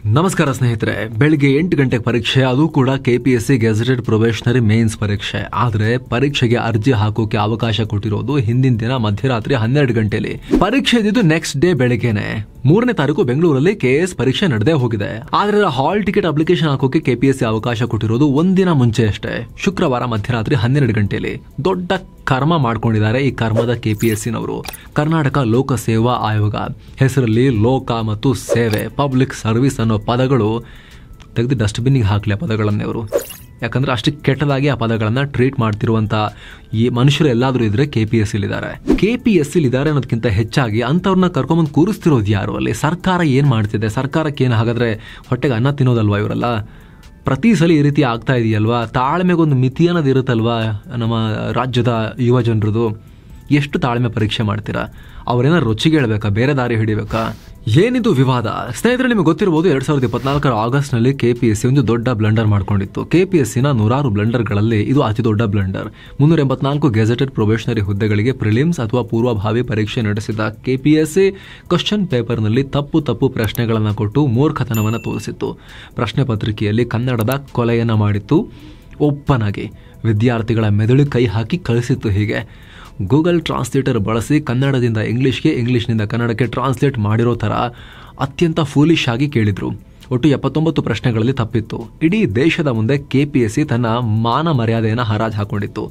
ನಮಸ್ಕಾರ ಸ್ನೇಹಿತರೆ, ಬೆಳಿಗ್ಗೆ 8 ಗಂಟೆಗೆ ಪರೀಕ್ಷೆ, ಅದು ಕೂಡ ಕೆಪಿಎಸ್ಸಿ ಗೆಜೆಟೆಡ್ ಪ್ರೊಬೇಷನರಿ ಮೇನ್ಸ್ ಪರೀಕ್ಷೆ. ಆದರೆ ಪರೀಕ್ಷೆಗೆ ಅರ್ಜಿ ಹಾಕೋಕೆ ಅವಕಾಶ ಕೊಟ್ಟಿರೋದು ಹಿಂದಿನ ದಿನ ಮಧ್ಯರಾತ್ರಿ 12 ಗಂಟೆಯಲ್ಲಿ. ಪರೀಕ್ಷೆ ಇದ್ದಿದ್ದು ನೆಕ್ಸ್ಟ್ ಡೇ ಬೆಳಗ್ಗೆನೆ 3ನೇ ತಾರೀಕು ಬೆಂಗಳೂರಲ್ಲಿ ಕೆಎಸ್ ಪರೀಕ್ಷೆ ನಡೆದೇ ಹೋಗಿದೆ. ಆದ್ರೆ ಹಾಲ್ ಟಿಕೆಟ್ ಅಪ್ಲಿಕೇಶನ್ ಹಾಕೋಕೆ ಕೆಪಿಎಸ್ಸಿ ಅವಕಾಶ ಕೊಟ್ಟಿರೋದು ಒಂದಿನ ಮುಂಚೆ ಅಷ್ಟೇ, ಶುಕ್ರವಾರ ಮಧ್ಯರಾತ್ರಿ 12 ಗಂಟೆಯಲ್ಲಿ. ದೊಡ್ಡ ಕರ್ಮ ಮಾಡ್ಕೊಂಡಿದ್ದಾರೆ ಈ ಕರ್ಮದ ಕೆಪಿಎಸ್ಸಿನವರು. ಕರ್ನಾಟಕ ಲೋಕ ಸೇವಾ ಆಯೋಗ ಹೆಸರಲ್ಲಿ ಲೋಕ ಮತ್ತು ಸೇವೆ, ಪಬ್ಲಿಕ್ ಸರ್ವಿಸ್ ಅನ್ನೋ ಪದಗಳು ತೆಗೆದು ಡಸ್ಟ್ಬಿನ್ನಿಗೆ ಹಾಕಲಿ ಆ ಪದಗಳನ್ನೇ ಅವರು. ಯಾಕಂದ್ರೆ ಅಷ್ಟು ಕೆಟ್ಟದಾಗಿ ಆ ಪದಗಳನ್ನ ಟ್ರೀಟ್ ಮಾಡ್ತಿರುವಂತ ಈ ಮನುಷ್ಯರು ಎಲ್ಲಾದ್ರೂ ಇದ್ರೆ ಕೆಪಿಎಸ್ಸಿಲಿದ್ದಾರೆ. ಕೆಪಿಎಸ್ಸಿಲಿದ್ದಾರೆ ಅನ್ನೋದಕ್ಕಿಂತ ಹೆಚ್ಚಾಗಿ ಅಂತವ್ರನ್ನ ಕರ್ಕೊಂಬಂದು ಕೂರಿಸ್ತಿರೋದು ಯಾರು ಅಲ್ಲಿ? ಸರ್ಕಾರ ಏನ್ ಮಾಡ್ತಿದೆ? ಸರ್ಕಾರಕ್ಕೆ ಏನು ಹಾಗಾದ್ರೆ ಹೊಟ್ಟೆಗೆ ಅನ್ನ ತಿನ್ನೋದಲ್ವಾ ಇವರೆಲ್ಲ? ಪ್ರತಿ ಸಲ ಈ ರೀತಿ ಆಗ್ತಾ ಇದೆಯಲ್ವಾ? ತಾಳ್ಮೆಗೊಂದು ಮಿತಿ ಅನ್ನೋದು ಇರುತ್ತಲ್ವಾ ನಮ್ಮ ರಾಜ್ಯದ ಯುವ ಜನರದು. ಎಷ್ಟು ತಾಳ್ಮೆ ಪರೀಕ್ಷೆ ಮಾಡ್ತೀರಾ? ಅವ್ರೇನಾರು ರುಚಿಗೆ ಹೇಳ್ಬೇಕಾ? ಬೇರೆ ದಾರಿ ಹಿಡಿಬೇಕಾ? ಏನಿದು ವಿವಾದ? ಸ್ನೇಹಿತರೆ, ನಿಮಗೆ ಗೊತ್ತಿರಬಹುದು 2024 ಆಗಸ್ಟ್ನಲ್ಲಿ ಕೆಪಿಎಸ್ಸಿ ಒಂದು ದೊಡ್ಡ ಬ್ಲಂಡರ್ ಮಾಡ್ಕೊಂಡಿತ್ತು. ಕೆಪಿಎಸ್ಸಿನ 100 ಬ್ಲಂಡರ್ಗಳಲ್ಲಿ ಇದು ಅತಿ ದೊಡ್ಡ ಬ್ಲಂಡರ್. 384 ಗೆಜೆಟೆಡ್ ಪ್ರೊಬೇಷನರಿ ಹುದ್ದೆಗಳಿಗೆ ಪ್ರಿಲಿಮ್ಸ್ ಅಥವಾ ಪೂರ್ವಭಾವಿ ಪರೀಕ್ಷೆ ನಡೆಸಿದ ಕೆಪಿಎಸ್ಸಿ ಕ್ವಶನ್ ಪೇಪರ್ನಲ್ಲಿ ತಪ್ಪು ಪ್ರಶ್ನೆಗಳನ್ನು ಕೊಟ್ಟು ಮೂರ್ಖತನವನ್ನು ತೋರಿಸಿತ್ತು. ಪ್ರಶ್ನೆ ಪತ್ರಿಕೆಯಲ್ಲಿ ಕನ್ನಡದ ಕೊಲೆಯನ್ನ ಮಾಡಿತ್ತು. ಓಪನ್ ಆಗಿ ವಿದ್ಯಾರ್ಥಿಗಳ ಮೆದುಳು ಕೈ ಹಾಕಿ ಕಳಿಸಿತ್ತು. ಹೀಗೆ ಗೂಗಲ್ ಟ್ರಾನ್ಸ್ಲೇಟರ್ ಬಳಸಿ ಕನ್ನಡದಿಂದ ಇಂಗ್ಲಿಷ್ಗೆ, ಇಂಗ್ಲಿಷ್ನಿಂದ ಕನ್ನಡಕ್ಕೆ ಟ್ರಾನ್ಸ್ಲೇಟ್ ಮಾಡಿರೋ ಥರ ಅತ್ಯಂತ ಫೂಲಿಶ್ ಆಗಿ ಕೇಳಿದ್ರು. ಒಟ್ಟು 79 ಪ್ರಶ್ನೆಗಳಲ್ಲಿ ತಪ್ಪಿತ್ತು. ಇಡೀ ದೇಶದ ಮುಂದೆ ಕೆಪಿಎಸ್ಸಿ ತನ್ನ ಮಾನ ಮರ್ಯಾದೆಯನ್ನು ಹರಾಜು ಹಾಕೊಂಡಿತ್ತು.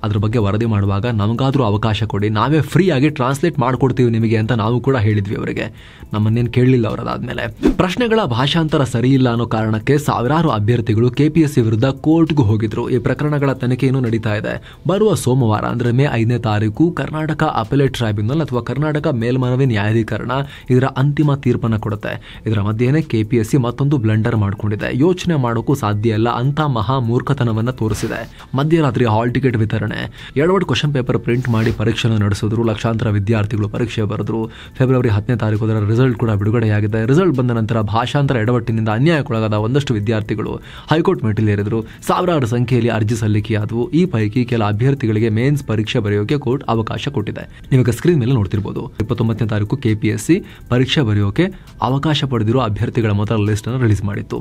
ಅದ್ರ ಬಗ್ಗೆ ವರದಿ ಮಾಡುವಾಗ ನಮಗಾದ್ರೂ ಅವಕಾಶ ಕೊಡಿ, ನಾವೇ ಫ್ರೀ ಆಗಿ ಟ್ರಾನ್ಸ್ಲೇಟ್ ಮಾಡ್ಕೊಡ್ತೀವಿ ನಿಮಗೆ ಅಂತ ನಾವು ಕೂಡ ಹೇಳಿದ್ವಿ ಅವರಿಗೆ. ನಮ್ಮನ್ನೇನು ಕೇಳಲಿಲ್ಲ ಅವರದಾದ್ಮೇಲೆ. ಪ್ರಶ್ನೆಗಳ ಭಾಷಾಂತರ ಸರಿ ಇಲ್ಲ ಅನ್ನೋ ಕಾರಣಕ್ಕೆ ಸಾವಿರಾರು ಅಭ್ಯರ್ಥಿಗಳು ಕೆಪಿಎಸ್ಸಿ ವಿರುದ್ಧ ಕೋರ್ಟ್ಗೂ ಹೋಗಿದ್ರು. ಈ ಪ್ರಕರಣಗಳ ತನಿಖೆ ಇನ್ನೂ ನಡೀತಾ ಇದೆ. ಬರುವ ಸೋಮವಾರ ಅಂದ್ರೆ ಮೇ 5ನೇ ತಾರೀಕು ಕರ್ನಾಟಕ ಅಪೆಲೇಟ್ ಟ್ರೈಬ್ಯುನಲ್ ಅಥವಾ ಕರ್ನಾಟಕ ಮೇಲ್ಮನವಿ ನ್ಯಾಯಾಧೀಕರಣ ಇದರ ಅಂತಿಮ ತೀರ್ಪನ್ನು ಕೊಡುತ್ತೆ. ಇದರ ಮಧ್ಯೆನೇ ಕೆಪಿಎಸ್ಸಿ ಮತ್ತೊಂದು ಬ್ಲಂಡರ್ ಮಾಡ್ಕೊಂಡಿದೆ. ಯೋಚನೆ ಮಾಡೋಕ್ಕೂ ಸಾಧ್ಯ ಇಲ್ಲ ಅಂತ ಮಹಾ ಮೂರ್ಖತನವನ್ನ ತೋರಿಸಿದೆ. ಮಧ್ಯರಾತ್ರಿ ಹಾಲ್ ಟಿಕೆಟ್ ವಿತರಣೆ, ಎಡವಟ್ ಕ್ವಶನ್ ಪೇಪರ್ ಪ್ರಿಂಟ್ ಮಾಡಿ ಪರೀಕ್ಷೆಯನ್ನು ನಡೆಸಿದ್ರು. ಲಕ್ಷಾಂತರ ವಿದ್ಯಾರ್ಥಿಗಳು ಪರೀಕ್ಷೆ ಬರೆದ್ರು. ಫೆಬ್ರವರಿ 10ನೇ ತಾರೀಕು ಅದರ ರಿಸಲ್ಟ್ ಕೂಡ ಬಿಡುಗಡೆಯಾಗಿದೆ. ರಿಸಲ್ಟ್ ಬಂದ ನಂತರ ಭಾಷಾಂತರ ಎಡವಟ್ಟಿನಿಂದ ಅನ್ಯಾಯಕ್ಕೊಳಗಾದ ಒಂದಷ್ಟು ವಿದ್ಯಾರ್ಥಿಗಳು ಹೈಕೋರ್ಟ್ ಮೆಟ್ಟಿಲೇರಿದ್ರು. ಸಾವಿರಾರು ಸಂಖ್ಯೆಯಲ್ಲಿ ಅರ್ಜಿ ಸಲ್ಲಿಕೆಯಾದವು. ಈ ಪೈಕಿ ಕೆಲ ಅಭ್ಯರ್ಥಿಗಳಿಗೆ ಮೇನ್ಸ್ ಪರೀಕ್ಷೆ ಬರೆಯೋಕೆ ಕೋರ್ಟ್ ಅವಕಾಶ ಕೊಟ್ಟಿದೆ. ನೀವಾಗ ಸ್ಕ್ರೀನ್ ಮೇಲೆ ನೋಡ್ತಿರ್ಬೋದು. 29ನೇ ತಾರೀಕು ಕೆಪಿಎಸ್ಸಿ ಪರೀಕ್ಷೆ ಬರೆಯೋಕೆ ಅವಕಾಶ ಪಡೆದಿರುವ ಅಭ್ಯರ್ಥಿಗಳ ಮೊದಲ ಲಿಸ್ಟ್ ಅನ್ನು ರಿಲೀಸ್ ಮಾಡಿತ್ತು.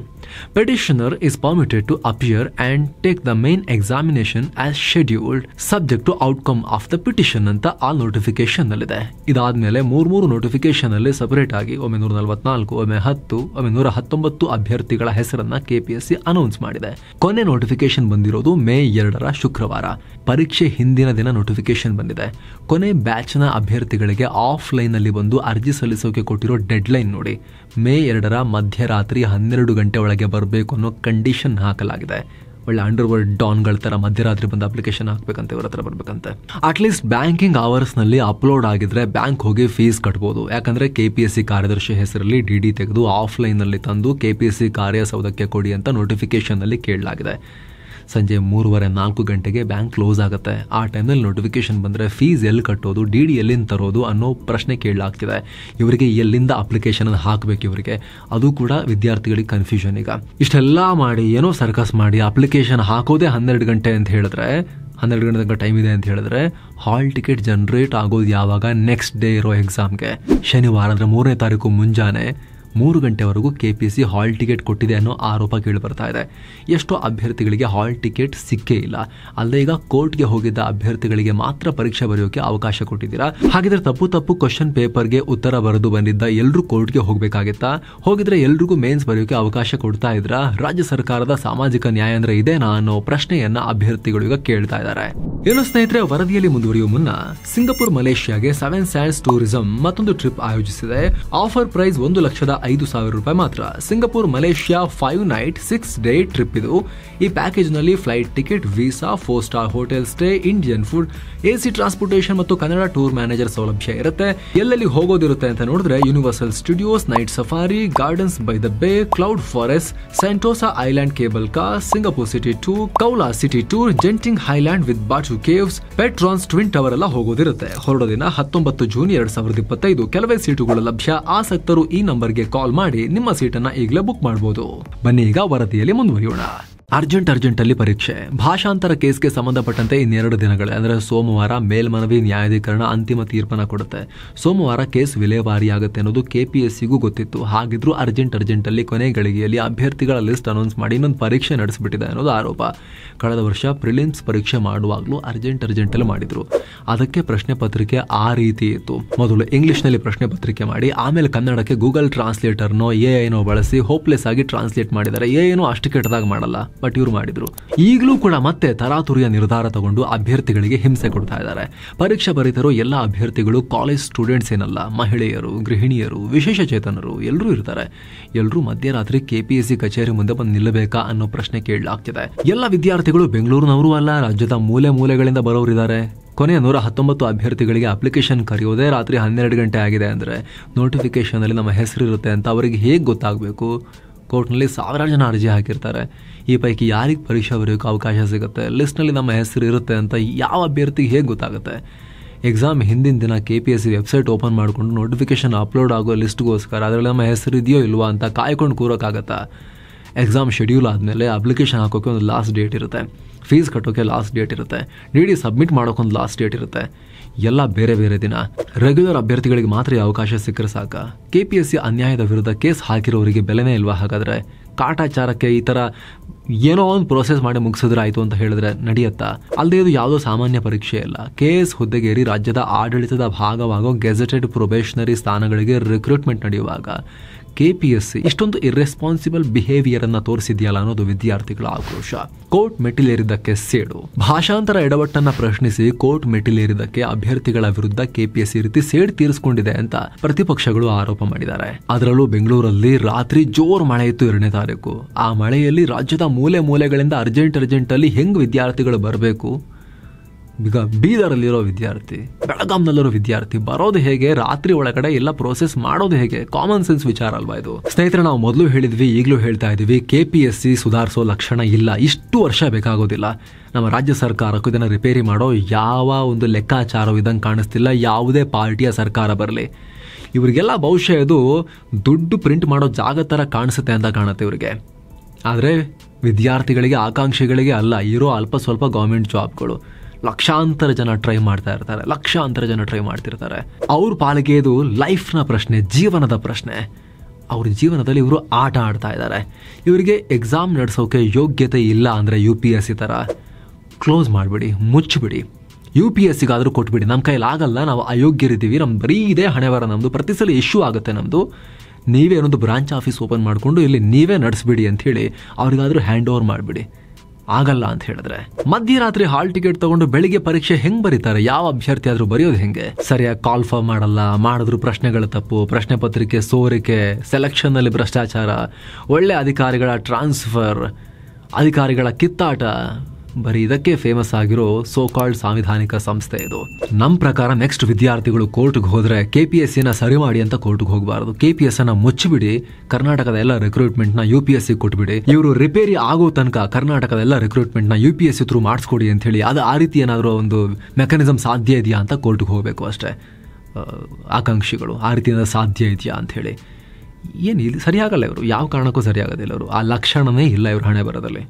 Petitioner is permitted to appear and take the main examination as scheduled subject to outcome of the petition ಅಂತ ಆ ನೋಟಿಫಿಕೇಶನ್ ನಲ್ಲಿದೆ. ಇದಾದ್ಮೇಲೆ ಮೂರು ನೋಟಿಫಿಕೇಶನ್ ಅಲ್ಲಿ ಸಪರೇಟ್ ಆಗಿ 144, 10, 119 ಅಭ್ಯರ್ಥಿಗಳ ಹೆಸರನ್ನ ಕೆಪಿಎಸ್ಸಿ ಅನೌನ್ಸ್ ಮಾಡಿದೆ. ಕೊನೆ ನೋಟಿಫಿಕೇಶನ್ ಬಂದಿರೋದು ಮೇ 2ರ ಶುಕ್ರವಾರ. ಪರೀಕ್ಷೆ ಹಿಂದಿನ ದಿನ ನೋಟಿಫಿಕೇಶನ್ ಬಂದಿದೆ. ಕೊನೆ ಬ್ಯಾಚ್ನ ಅಭ್ಯರ್ಥಿಗಳಿಗೆ ಆಫ್ಲೈನ್ ಅಲ್ಲಿ ಬಂದು ಅರ್ಜಿ ಸಲ್ಲಿಸೋಕೆ ಕೊಟ್ಟಿರೋ ಡೆಡ್ಲೈನ್ ನೋಡಿ, ಮೇ 2ರ ಮಧ್ಯರಾತ್ರಿ 12 ಗಂಟೆ ಒಳಗೆ ಬರಬೇಕು ಅನ್ನೋ ಕಂಡೀಷನ್ ಹಾಕಲಾಗಿದೆ. ಒಳ್ಳೆ ಅಂಡರ್ವರ್ಲ್ಡ್ ಡಾನ್ಗಳ ತರ ಮಧ್ಯರಾತ್ರಿ ಬಂದು ಅಪ್ಲಿಕೇಶನ್ ಹಾಕ್ಬೇಕಂತೆ, ಇವರ ಹತ್ರ ಬರ್ಬೇಕಂತೆ. ಅಟ್ಲೀಸ್ಟ್ ಬ್ಯಾಂಕಿಂಗ್ ಅವರ್ಸ್ ನಲ್ಲಿ ಅಪ್ಲೋಡ್ ಆಗಿದ್ರೆ ಬ್ಯಾಂಕ್ ಹೋಗಿ ಫೀಸ್ ಕಟ್ಬೋದು. ಯಾಕಂದ್ರೆ ಕೆಪಿಎಸ್ಸಿ ಕಾರ್ಯದರ್ಶಿ ಹೆಸರಲ್ಲಿ ಡಿಡಿ ತೆಗೆದು ಆಫ್ಲೈನ್ ನಲ್ಲಿ ತಂದು ಕೆಪಿಎಸ್ಸಿ ಕಾರ್ಯಸೌಧಕ್ಕೆ ಕೊಡಿ ಅಂತ ನೋಟಿಫಿಕೇಶನ್ ನಲ್ಲಿ ಕೇಳಲಾಗಿದೆ. ಸಂಜೆ 3:30-4 ಗಂಟೆಗೆ ಬ್ಯಾಂಕ್ ಕ್ಲೋಸ್ ಆಗುತ್ತೆ. ಆ ಟೈಮ್ನಲ್ಲಿ ನೋಟಿಫಿಕೇಶನ್ ಬಂದರೆ ಫೀಸ್ ಎಲ್ಲಿ ಕಟ್ಟೋದು, ಡಿ ಎಲ್ಲಿಂದ ತರೋದು ಅನ್ನೋ ಪ್ರಶ್ನೆ ಕೇಳಲಾಗ್ತಿದೆ. ಇವರಿಗೆ ಎಲ್ಲಿಂದ ಅಪ್ಲಿಕೇಶನ್ ಹಾಕಬೇಕು ಇವರಿಗೆ, ಅದು ಕೂಡ ವಿದ್ಯಾರ್ಥಿಗಳಿಗೆ ಕನ್ಫ್ಯೂಷನ್. ಈಗ ಇಷ್ಟೆಲ್ಲ ಮಾಡಿ ಏನೋ ಸರ್ಕಸ್ ಮಾಡಿ ಅಪ್ಲಿಕೇಶನ್ ಹಾಕೋದೇ 12 ಗಂಟೆ ಅಂತ ಹೇಳಿದ್ರೆ, 12 ಗಂಟೆ ತನಕ ಟೈಮ್ ಇದೆ ಅಂತ ಹೇಳಿದ್ರೆ, ಹಾಲ್ ಟಿಕೆಟ್ ಜನರೇಟ್ ಆಗೋದು ಯಾವಾಗ? ನೆಕ್ಸ್ಟ್ ಡೇ ಇರೋ ಎಕ್ಸಾಮ್ಗೆ ಶನಿವಾರ ಅಂದರೆ 3ನೇ ತಾರೀಕು ಮುಂಜಾನೆ 3 ಗಂಟೆವರೆಗೂ ಕೆಪಿಎಸ್ಸಿ ಹಾಲ್ ಟಿಕೆಟ್ ಕೊಟ್ಟಿದೆ ಅನ್ನೋ ಆರೋಪ ಕೇಳಿ ಬರ್ತಾ ಇದೆ. ಎಷ್ಟೋ ಅಭ್ಯರ್ಥಿಗಳಿಗೆ ಹಾಲ್ ಟಿಕೆಟ್ ಸಿಕ್ಕೇ ಇಲ್ಲ. ಅಲ್ಲದೆ ಈಗ ಕೋರ್ಟ್ಗೆ ಹೋಗಿದ್ದ ಅಭ್ಯರ್ಥಿಗಳಿಗೆ ಮಾತ್ರ ಪರೀಕ್ಷೆ ಬರೆಯೋಕೆ ಅವಕಾಶ ಕೊಟ್ಟಿದ್ದೀರಾ. ಹಾಗಿದ್ರೆ ತಪ್ಪು ಕ್ವಶನ್ ಪೇಪರ್ಗೆ ಉತ್ತರ ಬರೆದು ಬಂದಿದ್ದ ಎಲ್ಲರೂ ಕೋರ್ಟ್ಗೆ ಹೋಗ್ಬೇಕಾಗಿತ್ತಾ? ಹೋಗಿದ್ರೆ ಎಲ್ರಿಗೂ ಮೇನ್ಸ್ ಬರೆಯೋಕೆ ಅವಕಾಶ ಕೊಡ್ತಾ ಇದ್ರಾ? ರಾಜ್ಯ ಸರ್ಕಾರದ ಸಾಮಾಜಿಕ ನ್ಯಾಯ ಅಂದ್ರೆ ಇದೇನಾ ಅನ್ನೋ ಪ್ರಶ್ನೆಯನ್ನ ಅಭ್ಯರ್ಥಿಗಳು ಈಗ ಕೇಳ್ತಾ ಇದ್ದಾರೆ. ಏನು ಸ್ನೇಹಿತರೆ, ವರದಿಯಲ್ಲಿ ಮುಂದುವರಿಯುವ ಮುನ್ನ ಸಿಂಗಪುರ್ ಮಲೇಷ್ಯಾಗೆ 7 ಸ್ಯಾಂಡ್ಸ್ ಟೂರಿಸಂ ಮತ್ತೊಂದು ಟ್ರಿಪ್ ಆಯೋಜಿಸಿದೆ. ಆಫರ್ ಪ್ರೈಸ್ 1,05,000 ರೂಪಾಯಿ ಮಾತ್ರ. Singapore Malaysia 5 night 6 day trip ಇದು. ಈ ಪ್ಯಾಕೇಜ್ ನಲ್ಲಿ flight ticket, visa, 4 star hotel stay, Indian food, AC transportation ಮತ್ತು ಕನ್ನಡ ಟೂರ್ ಮ್ಯಾನೇಜರ್ ಸೌಲಭ್ಯ ಇರುತ್ತೆ. ಎಲ್ಲೆಲ್ಲಿ ಹೋಗೋದಿರುತ್ತೆ ಅಂತ ನೋಡಿದ್ರೆ universal studios, night safari, gardens by the bay, cloud forest, Sentosa island cable car, Singapore city tour, Kuala city tour, Genting highland with Batu caves, Petronas twin tower ಎಲ್ಲ ಹೋಗೋದಿರುತ್ತೆ. ಹೊರಡೋ ದಿನ 19 ಜೂನ್ 2025. ಕೆಲವೇ ಸೀಟುಗಳು ಲಭ್ಯ. ಆಸಕ್ತರು ಈ ನಂಬರ್ಗೆ ಕಾಲ್ ಮಾಡಿ ನಿಮ್ಮ ಸೀಟನ್ನ ಈಗಲೇ ಬುಕ್ ಮಾಡಬಹುದು. ಬನ್ನಿ ಈಗ ವರದಿಯಲ್ಲಿ ಮುಂದುವರಿಯೋಣ. ಅರ್ಜೆಂಟ್ ಅಲ್ಲಿ ಪರೀಕ್ಷೆ. ಭಾಷಾಂತರ ಕೇಸ್ಗೆ ಸಂಬಂಧಪಟ್ಟಂತೆ ಇನ್ನೆರಡು ದಿನಗಳೇ ಅಂದ್ರೆ ಸೋಮವಾರ ಮೇಲ್ಮನವಿ ನ್ಯಾಯಾಧೀಕರಣ ಅಂತಿಮ ತೀರ್ಪನ್ನ ಕೊಡುತ್ತೆ. ಸೋಮವಾರ ಕೇಸ್ ವಿಲೇವಾರಿ ಆಗುತ್ತೆ ಅನ್ನೋದು ಕೆಪಿಎಸ್ಸಿಗೂ ಗೊತ್ತಿತ್ತು. ಹಾಗಿದ್ರೂ ಅರ್ಜೆಂಟ್ ಅಲ್ಲಿ ಕೊನೆ ಗಳಿಗೆಯಲ್ಲಿ ಅಭ್ಯರ್ಥಿಗಳ ಲಿಸ್ಟ್ ಅನೌನ್ಸ್ ಮಾಡಿ ಇನ್ನೊಂದು ಪರೀಕ್ಷೆ ನಡೆಸಿಬಿಟ್ಟಿದೆ ಅನ್ನೋದು ಆರೋಪ. ಕಳೆದ ವರ್ಷ ಪ್ರಿಲಿಮ್ಸ್ ಪರೀಕ್ಷೆ ಮಾಡುವಾಗಲೂ ಅರ್ಜೆಂಟಲ್ಲಿ ಮಾಡಿದ್ರು. ಅದಕ್ಕೆ ಪ್ರಶ್ನೆ ಪತ್ರಿಕೆ ಆ ರೀತಿ ಇತ್ತು. ಮೊದಲು ಇಂಗ್ಲಿಷ್ನಲ್ಲಿ ಪ್ರಶ್ನೆ ಪತ್ರಿಕೆ ಮಾಡಿ ಆಮೇಲೆ ಕನ್ನಡಕ್ಕೆ ಗೂಗಲ್ ಟ್ರಾನ್ಸ್ಲೇಟರ್ನೋ ಎಐನೋ ಬಳಸಿ ಹೋಪ್ಲೆಸ್ ಆಗಿ ಟ್ರಾನ್ಸ್ಲೇಟ್ ಮಾಡಿದ್ದಾರೆ. ಎಐನೋ ಅಷ್ಟು ಕೆಟ್ಟದಾಗ ಮಾಡಲ್ಲ, ಬಟ್ ಇವರು ಮಾಡಿದ್ರು. ಈಗಲೂ ಕೂಡ ಮತ್ತೆ ತರಾತುರಿಯ ನಿರ್ಧಾರ ತಗೊಂಡು ಅಭ್ಯರ್ಥಿಗಳಿಗೆ ಹಿಂಸೆ ಕೊಡ್ತಾ ಇದ್ದಾರೆ. ಪರೀಕ್ಷೆ ಬರೀತಿರೋ ಎಲ್ಲ ಅಭ್ಯರ್ಥಿಗಳು ಕಾಲೇಜ್ ಸ್ಟೂಡೆಂಟ್ಸ್ ಏನಲ್ಲ, ಮಹಿಳೆಯರು, ಗೃಹಿಣಿಯರು, ವಿಶೇಷ ಚೇತನರು ಎಲ್ಲರೂ ಇರ್ತಾರೆ. ಎಲ್ಲರೂ ಮಧ್ಯರಾತ್ರಿ ಕೆಪಿಎಸ್ಸಿ ಕಚೇರಿ ಮುಂದೆ ಬಂದು ನಿಲ್ಲಬೇಕಾ ಅನ್ನೋ ಪ್ರಶ್ನೆ ಕೇಳಲಾಗ್ತಿದೆ. ಎಲ್ಲ ವಿದ್ಯಾರ್ಥಿಗಳು ಬೆಂಗಳೂರಿನವರು ಅಲ್ಲ, ರಾಜ್ಯದ ಮೂಲೆಗಳಿಂದ ಬರೋರಿದ್ದಾರೆ. ಕೊನೆಯ 119 ಅಭ್ಯರ್ಥಿಗಳಿಗೆ ಅಪ್ಲಿಕೇಶನ್ ಕರೆಯೋದೇ ರಾತ್ರಿ 12 ಗಂಟೆ ಆಗಿದೆ ಅಂದರೆ ನೋಟಿಫಿಕೇಶನ್ ಅಲ್ಲಿ ನಮ್ಮ ಹೆಸರಿರುತ್ತೆ ಅಂತ ಅವರಿಗೆ ಹೇಗೆ ಗೊತ್ತಾಗಬೇಕು? ಕೋರ್ಟ್ನಲ್ಲಿ ಸಾವಿರಾರು ಜನ ಅರ್ಜಿ ಹಾಕಿರ್ತಾರೆ. ಈ ಪೈಕಿ ಯಾರಿಗೆ ಪರೀಕ್ಷೆ ಬರೆಯೋಕೆ ಅವಕಾಶ ಸಿಗುತ್ತೆ? ಲಿಸ್ಟ್ನಲ್ಲಿ ನಮ್ಮ ಹೆಸರು ಇರುತ್ತೆ ಅಂತ ಯಾವ ಅಭ್ಯರ್ಥಿಗೆ ಹೇಗೆ ಗೊತ್ತಾಗುತ್ತೆ? ಎಕ್ಸಾಮ್ ಹಿಂದಿನ ದಿನ ಕೆಪಿಎಸ್ಸಿ ವೆಬ್ಸೈಟ್ ಓಪನ್ ಮಾಡಿಕೊಂಡು ನೋಟಿಫಿಕೇಶನ್ ಅಪ್ಲೋಡ್ ಆಗೋ ಲಿಸ್ಟ್ಗೋಸ್ಕರ ಅದರಲ್ಲಿ ನಮ್ಮ ಹೆಸರು ಇದೆಯೋ ಇಲ್ವಾ ಅಂತ ಕಾಯ್ಕೊಂಡು ಕೂರೋಕ್ಕಾಗತ್ತಾ? ಎಕ್ಸಾಮ್ ಶೆಡ್ಯೂಲ್ ಆದಮೇಲೆ ಅಪ್ಲಿಕೇಶನ್ ಹಾಕೋಕ್ಕೆ ಒಂದು ಲಾಸ್ಟ್ ಡೇಟ್ ಇರುತ್ತೆ, ಫೀಸ್ ಕಟ್ಟೋಕ್ಕೆ ಲಾಸ್ಟ್ ಡೇಟ್ ಇರುತ್ತೆ, ಡಿ ಸಬ್ಮಿಟ್ ಮಾಡೋಕ್ಕೊಂದು ಲಾಸ್ಟ್ ಡೇಟ್ ಇರುತ್ತೆ. ಎಲ್ಲ ಬೇರೆ ದಿನ. ರೆಗ್ಯುಲರ್ ಅಭ್ಯರ್ಥಿಗಳಿಗೆ ಮಾತ್ರ ಅವಕಾಶ ಸಿಕ್ಕರೆ ಸಾಕ? ಕೆಪಿಎಸ್ಸಿ ಅನ್ಯಾಯದ ವಿರುದ್ಧ ಕೇಸ್ ಹಾಕಿರೋರಿಗೆ ಬೆಲೆನೇ ಇಲ್ವಾ? ಹಾಗಾದರೆ ಕಾಟಾಚಾರಕ್ಕೆ ಈ ಥರ ಏನೋ ಒಂದು ಪ್ರೋಸೆಸ್ ಮಾಡಿ ಮುಗಿಸಿದ್ರೆ ಆಯಿತು ಅಂತ ಹೇಳಿದ್ರೆ ನಡೆಯುತ್ತಾ? ಅಲ್ಲದೆ ಇದು ಯಾವುದೋ ಸಾಮಾನ್ಯ ಪರೀಕ್ಷೆ ಅಲ್ಲ. ಕೆಎಸ್ ಹುದ್ದೆಗೇರಿ ರಾಜ್ಯದ ಆಡಳಿತದ ಭಾಗವಾಗೋ ಗೆಜೆಟೆಡ್ ಪ್ರೊಬೇಷನರಿ ಸ್ಥಾನಗಳಿಗೆ ರಿಕ್ರೂಟ್ಮೆಂಟ್ ನಡೆಯುವಾಗ ಕೆಪಿಎಸ್ಸಿ ಇಷ್ಟೊಂದು ಇರ್ರೆಸ್ಪಾನ್ಸಿಬಲ್ ಬಿಹೇವಿಯರ್ ಅನ್ನ ತೋರಿಸಿದೆಯಲ್ಲ ಅನ್ನೋದು ವಿದ್ಯಾರ್ಥಿಗಳ ಆಕ್ರೋಶ. ಕೋರ್ಟ್ ಮೆಟ್ಟಿಲೇರಿದ್ದಕ್ಕೆ ಸೇಡು. ಭಾಷಾಂತರ ಎಡವಟ್ಟನ್ನ ಪ್ರಶ್ನಿಸಿ ಕೋರ್ಟ್ ಮೆಟ್ಟಿಲೇರಿದ್ದಕ್ಕೆ ಅಭ್ಯರ್ಥಿಗಳ ವಿರುದ್ಧ ಕೆಪಿಎಸ್ಸಿ ರೀತಿ ಸೇಡು ತೀರಿಸಿಕೊಂಡಿದೆ ಅಂತ ಪ್ರತಿಪಕ್ಷಗಳು ಆರೋಪ ಮಾಡಿದ್ದಾರೆ. ಅದರಲ್ಲೂ ಬೆಂಗಳೂರಲ್ಲಿ ರಾತ್ರಿ ಜೋರ್ ಮಳೆ ಇತ್ತು 2ನೇ ತಾರೀಕು. ಆ ಮಳೆಯಲ್ಲಿ ರಾಜ್ಯದ ಮೂಲೆಗಳಿಂದ ಅರ್ಜೆಂಟ್ ಅಲ್ಲಿ ಹೆಂಗ್ ವಿದ್ಯಾರ್ಥಿಗಳು ಬರಬೇಕು? ಈಗ ಬೀದರಲ್ಲಿರೋ ವಿದ್ಯಾರ್ಥಿ, ಬೆಳಗಾಂನಲ್ಲಿರೋ ವಿದ್ಯಾರ್ಥಿ ಬರೋದು ಹೇಗೆ? ರಾತ್ರಿ ಒಳಗಡೆ ಎಲ್ಲ ಪ್ರೋಸೆಸ್ ಮಾಡೋದು ಹೇಗೆ? ಕಾಮನ್ ಸೆನ್ಸ್ ವಿಚಾರ ಅಲ್ವಾ ಇದು? ಸ್ನೇಹಿತರೆ, ನಾವು ಮೊದಲು ಹೇಳಿದ್ವಿ, ಈಗಲೂ ಹೇಳ್ತಾ ಇದೀವಿ, ಕೆಪಿಎಸ್ಸಿ ಸುಧಾರಿಸೋ ಲಕ್ಷಣ ಇಲ್ಲ. ಇಷ್ಟು ವರ್ಷ ಬೇಕಾಗೋದಿಲ್ಲ. ನಮ್ಮ ರಾಜ್ಯ ಸರ್ಕಾರಕ್ಕೂ ಇದನ್ನು ರಿಪೇರಿ ಮಾಡೋ ಯಾವ ಒಂದು ಲೆಕ್ಕಾಚಾರ ಇದಂಗೆ ಕಾಣಿಸ್ತಿಲ್ಲ. ಯಾವುದೇ ಪಾರ್ಟಿಯ ಸರ್ಕಾರ ಬರಲಿ, ಇವರಿಗೆಲ್ಲ ಬಹುಶಃ ಇದು ದುಡ್ಡು ಪ್ರಿಂಟ್ ಮಾಡೋ ಜಾಗ ಥರ ಕಾಣಿಸುತ್ತೆ ಅಂತ ಕಾಣುತ್ತೆ ಇವರಿಗೆ. ಆದರೆ ವಿದ್ಯಾರ್ಥಿಗಳಿಗೆ, ಆಕಾಂಕ್ಷಿಗಳಿಗೆ ಅಲ್ಲ. ಇರೋ ಅಲ್ಪ ಸ್ವಲ್ಪ ಗೌರ್ಮೆಂಟ್ ಜಾಬ್ಗಳು ಲಕ್ಷಾಂತರ ಜನ ಟ್ರೈ ಮಾಡ್ತಿರ್ತಾರೆ. ಅವ್ರ ಪಾಲಿಗೆ ಇದು ಲೈಫ್ನ ಪ್ರಶ್ನೆ, ಜೀವನದ ಪ್ರಶ್ನೆ. ಅವ್ರ ಜೀವನದಲ್ಲಿ ಇವರು ಆಟ ಆಡ್ತಾ ಇದ್ದಾರೆ. ಇವರಿಗೆ ಎಕ್ಸಾಮ್ ನಡೆಸೋಕೆ ಯೋಗ್ಯತೆ ಇಲ್ಲ ಅಂದರೆ UPSC ಥರ ಕ್ಲೋಸ್ ಮಾಡಿಬಿಡಿ, ಮುಚ್ಚಿಬಿಡಿ. UPSCಗಾದರೂ ಕೊಟ್ಬಿಡಿ. ನಮ್ಮ ಕೈಲಿ ಆಗಲ್ಲ, ನಾವು ಅಯೋಗ್ಯರಿದ್ದೀವಿ, ನಮ್ದು ಬರೀ ಇದೇ ಹಣೆ ಬರ, ನಮ್ಮದು ಪ್ರತಿ ಸಲ ಇಶ್ಯೂ ಆಗುತ್ತೆ ನಮ್ಮದು, ನೀವೇ ಒಂದು ಬ್ರಾಂಚ್ ಆಫೀಸ್ ಓಪನ್ ಮಾಡಿಕೊಂಡು ಇಲ್ಲಿ ನೀವೇ ನಡೆಸ್ಬಿಡಿ ಅಂಥೇಳಿ ಅವ್ರಿಗಾದರೂ ಹ್ಯಾಂಡ್ ಓವರ್ ಮಾಡಿಬಿಡಿ. ಆಗಲ್ಲ ಅಂತ ಹೇಳಿದ್ರೆ ಮಧ್ಯರಾತ್ರಿ ಹಾಲ್ ಟಿಕೆಟ್ ತಗೊಂಡು ಬೆಳಿಗ್ಗೆ ಪರೀಕ್ಷೆ ಹೆಂಗ್ ಬರೀತಾರೆ? ಯಾವ ಅಭ್ಯರ್ಥಿ ಆದ್ರೂ ಬರೆಯೋದು ಹೆಂಗೆ? ಸರಿಯಾಗಿ ಕಾಲ್ ಫಾರ್ಮ್ ಮಾಡಲ್ಲ, ಮಾಡಿದ್ರು ಪ್ರಶ್ನೆಗಳ ತಪ್ಪು, ಪ್ರಶ್ನೆ ಪತ್ರಿಕೆ ಸೋರಿಕೆ, ಸೆಲೆಕ್ಷನ್ ನಲ್ಲಿ ಭ್ರಷ್ಟಾಚಾರ, ಒಳ್ಳೆ ಅಧಿಕಾರಿಗಳ ಟ್ರಾನ್ಸ್ಫರ್, ಅಧಿಕಾರಿಗಳ ಕಿತ್ತಾಟ. ಬರೀ ಇದಕ್ಕೆ ಫೇಮಸ್ ಆಗಿರೋ ಸೋ ಕಾಲ್ಡ್ ಸಾಂವಿಧಾನಿಕ ಸಂಸ್ಥೆ ಇದು. ನಮ್ಮ ಪ್ರಕಾರ ನೆಕ್ಸ್ಟ್ ವಿದ್ಯಾರ್ಥಿಗಳು ಕೋರ್ಟ್ಗೆ ಹೋದ್ರೆ ಕೆಪಿಎಸ್ಸಿನ ಸರಿ ಮಾಡಿ ಅಂತ ಕೋರ್ಟ್ಗೆ ಹೋಗಬಾರದು. ಕೆಪಿಎಸ್ ಅನ್ನ ಮುಚ್ಚಿಬಿಡಿ, ಕರ್ನಾಟಕದ ಎಲ್ಲ ರಿಕ್ರೂಟ್ಮೆಂಟ್ ನ UPSC ಕೊಟ್ಬಿಡಿ. ಇವರು ರಿಪೇರಿ ಆಗೋ ತನಕ ಕರ್ನಾಟಕದ ಎಲ್ಲ ರಿಕ್ರೂಟ್ಮೆಂಟ್ ನ UPSC ಥ್ರೂ ಮಾಡಿಸ್ಕೊಡಿ ಅಂತ ಹೇಳಿ, ಅದು ಆ ರೀತಿ ಏನಾದರೂ ಒಂದು ಮೆಕಾನಿಸಮ್ ಸಾಧ್ಯ ಇದೆಯಾ ಅಂತ ಕೋರ್ಟ್ಗೆ ಹೋಗಬೇಕು ಅಷ್ಟೇ. ಆಕಾಂಕ್ಷಿಗಳು ಆ ರೀತಿಯಿಂದ ಸಾಧ್ಯ ಇದೆಯಾ ಅಂತ ಹೇಳಿ. ಏನು ಇಲ್ಲಿ ಸರಿಯಾಗಲ್ಲ, ಇವರು ಯಾವ ಕಾರಣಕ್ಕೂ ಸರಿಯಾಗೋದಿಲ್ಲ. ಇವರು ಆ ಲಕ್ಷಣನೇ ಇಲ್ಲ ಇವ್ರ ಹಣೆ ಬರೋದಲ್ಲಿ.